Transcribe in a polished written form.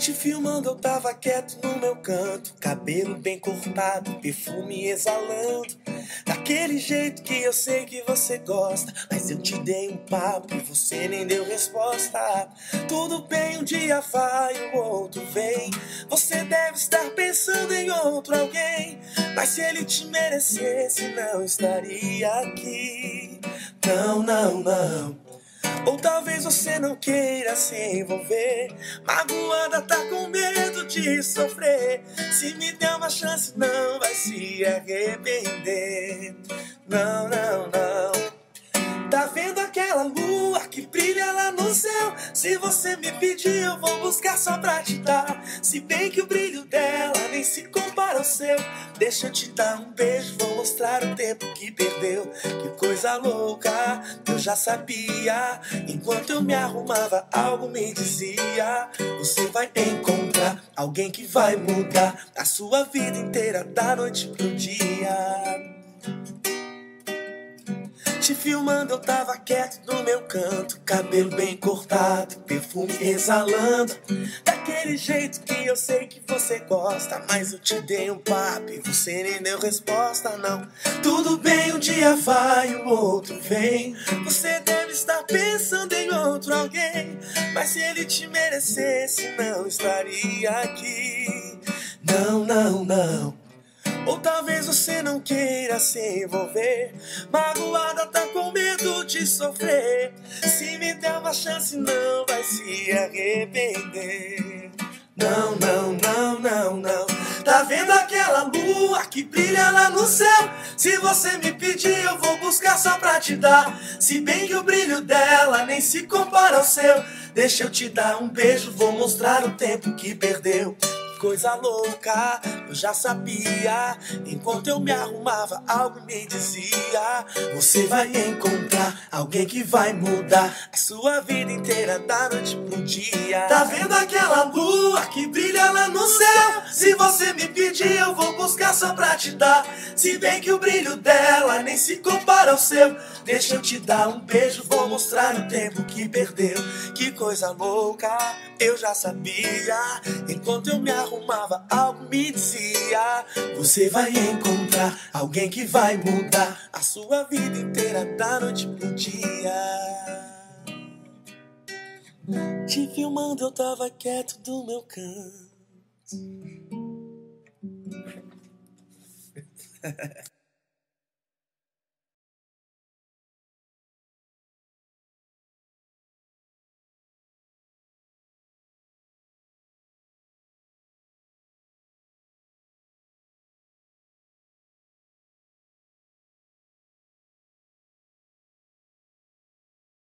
Te filmando eu tava quieto no meu canto, cabelo bem cortado, perfume exalando, daquele jeito que eu sei que você gosta. Mas eu te dei um papo e você nem deu resposta. Tudo bem, um dia vai, o outro vem. Você deve estar pensando em outro alguém, mas se ele te merecesse não estaria aqui. Não, não, não. Ou talvez você não queira se envolver, magoada, tá com medo de sofrer. Se me der uma chance não vai se arrepender. Não, não, não. Tá vendo aquela lua que brilha lá no céu? Se você me pedir eu vou buscar só pra te dar. Se bem que o brilho dela nem se compara ao seu. Deixa eu te dar um beijo, vou mostrar o tempo que perdeu. Que coisa louca, eu já sabia. Enquanto eu me arrumava algo me dizia: você vai encontrar alguém que vai mudar a sua vida inteira, da noite pro dia. Te filmando eu tava quieto no meu canto, cabelo bem cortado, perfume exalando, daquele jeito que eu sei que você gosta. Mas eu te dei um papo e você nem deu resposta, não. Tudo bem, um dia vai, o outro vem. Você deve estar pensando em outro alguém, mas se ele te merecesse não estaria aqui. Não, não, não. Ou talvez você não queira se envolver, magoada, tá com medo de sofrer. Se me der uma chance não vai se arrepender. Não, não, não, não, não. Tá vendo aquela lua que brilha lá no céu? Se você me pedir eu vou buscar só pra te dar. Se bem que o brilho dela nem se compara ao seu. Deixa eu te dar um beijo, vou mostrar o tempo que perdeu. Coisa louca, eu já sabia. Enquanto eu me arrumava, algo me dizia: você vai encontrar alguém que vai mudar a sua vida inteira, da noite pro dia. Tá vendo aquela lua que brilha lá no céu? Se você me pedir, eu vou buscar só pra te dar. Se bem que o brilho dela nem se compara ao seu. Deixa eu te dar um beijo, vou mostrar o tempo que perdeu. Que coisa louca, eu já sabia. Enquanto eu me arrumava, algo me dizia: você vai encontrar alguém que vai mudar a sua vida inteira, da noite pro dia. Te filmando eu tava quieto do meu canto.